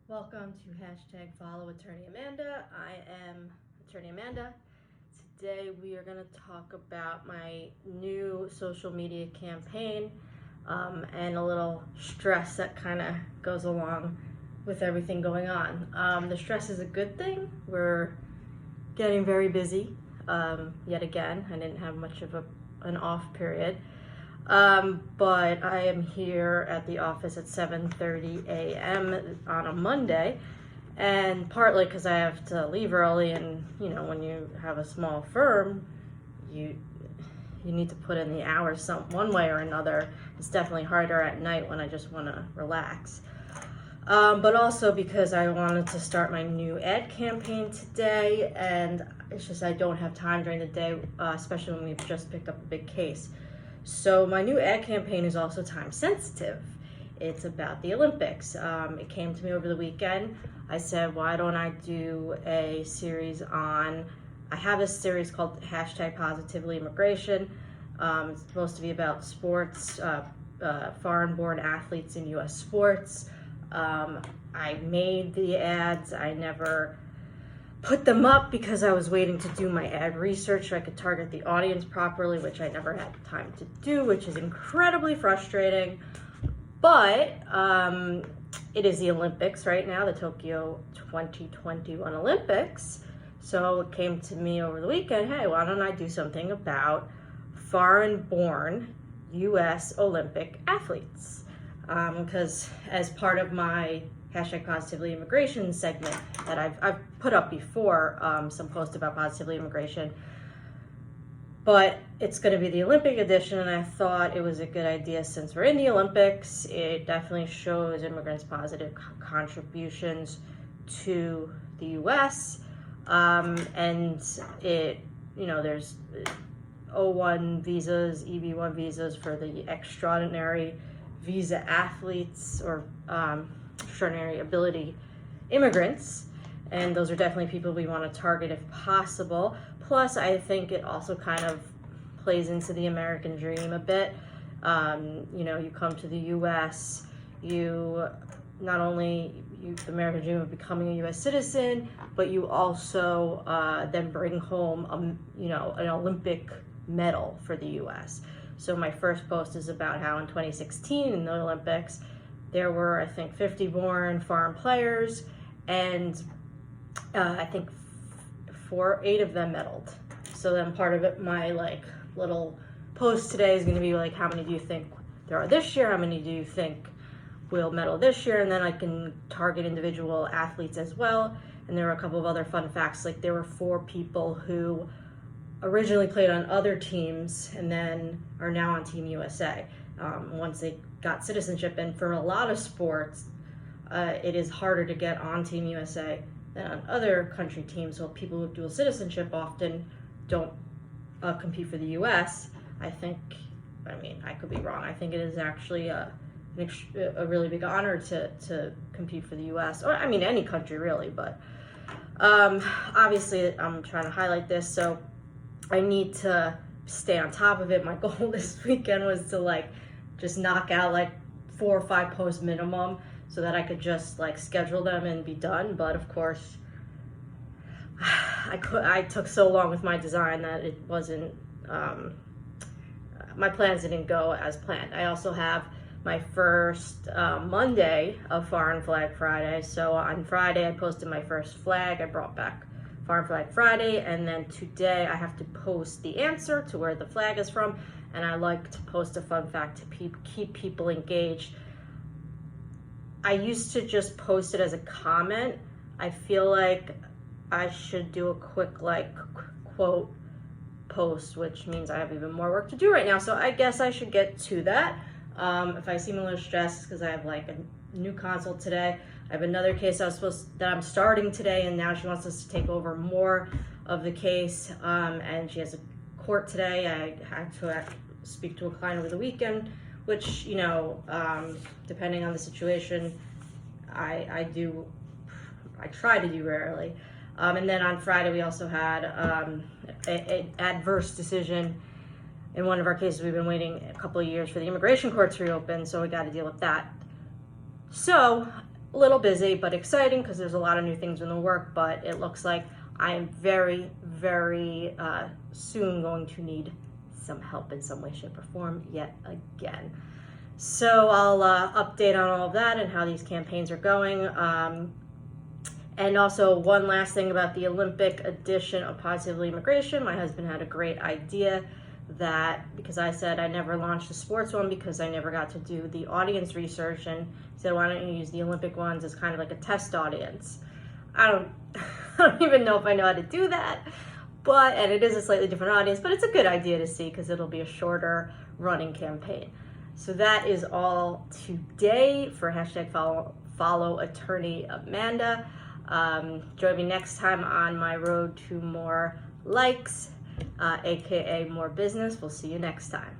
Welcome to hashtag follow Attorney Amanda. I am Attorney Amanda. Today we are going to talk about my new social media campaign and a little stress that kind of goes along with everything going on. The stress is a good thing. We're getting very busy yet again. I didn't have much of an off period. But I am here at the office at 7:30 a.m. on a Monday, and partly because I have to leave early, and when you have a small firm, you need to put in the hours one way or another. It's definitely harder at night when I just want to relax. But also because I wanted to start my new ad campaign today, and it's just I don't have time during the day, especially when we've just picked up a big case. So my new ad campaign is also time sensitive. It's about the Olympics. It came to me over the weekend. I said, why don't I do a series on, I have a series called hashtag Positively Immigration. It's supposed to be about sports, foreign-born athletes in U.S. sports. I made the ads. I never put them up because I was waiting to do my ad research so I could target the audience properly, which I never had time to do, which is incredibly frustrating. But it is the Olympics right now, the Tokyo 2021 Olympics. So it came to me over the weekend, hey, why don't I do something about foreign-born U.S. Olympic athletes? Because as part of my hashtag Positively Immigration segment that I've put up before, some posts about positively immigration, but it's going to be the Olympic edition, and I thought it was a good idea since we're in the Olympics. It definitely shows immigrants' positive contributions to the U.S. And it, there's O1 visas, EB1 visas for the extraordinary visa athletes or extraordinary ability immigrants, and those are definitely people we want to target if possible. Plus, I think it also kind of plays into the American dream a bit. You come to the U.S., you not only the American dream of becoming a U.S. citizen, but you also then bring home an Olympic medal for the U.S. So my first post is about how in 2016 in the Olympics, there were, I think, 50 born foreign players, and I think 8 of them medaled. So then part of it, my little post today is going to be how many do you think there are this year? How many do you think will medal this year? And then I can target individual athletes as well. And there are a couple of other fun facts, there were 4 people who originally played on other teams and then are now on Team USA. Once they got citizenship, and for a lot of sports, it is harder to get on Team USA than on other country teams. So people with dual citizenship often don't compete for the U.S. I could be wrong. I think it is actually a really big honor to compete for the U.S. or any country really. But obviously, I'm trying to highlight this, so I need to stay on top of it. My goal this weekend was to just knock out 4 or 5 posts minimum so that I could just schedule them and be done. But of course, I took so long with my design that it wasn't, my plans didn't go as planned. I also have my first Monday of Foreign Flag Friday. So on Friday, I posted my first flag. I brought back Foreign Flag Friday, and then today I have to post the answer to where the flag is from, and I like to post a fun fact to keep people engaged. I used to just post it as a comment. I feel like I should do a quick quote post, which means I have even more work to do right now, so I guess I should get to that. If I seem a little stressed, because I have a new consult today. I have another case that I'm starting today, and now she wants us to take over more of the case, and she has a court today. I had to speak to a client over the weekend, which, depending on the situation, I try to do rarely. And then on Friday, we also had an adverse decision in one of our cases. We've been waiting a couple of years for the immigration court to reopen, so we got to deal with that. So a little busy, but exciting because there's a lot of new things in the work, but it looks like I am very, very soon going to need some help in some way, shape, or form yet again. So I'll update on all of that and how these campaigns are going. And also one last thing about the Olympic edition of Positively Immigration. My husband had a great idea that, because I said I never launched a sports one because I never got to do the audience research, and he said, why don't you use the Olympic ones as kind of like a test audience? I don't even know if I know how to do that, and it is a slightly different audience, but it's a good idea to see because it'll be a shorter running campaign. So that is all today for hashtag follow attorney Amanda. Join me next time on my road to more likes, aka more business. We'll see you next time.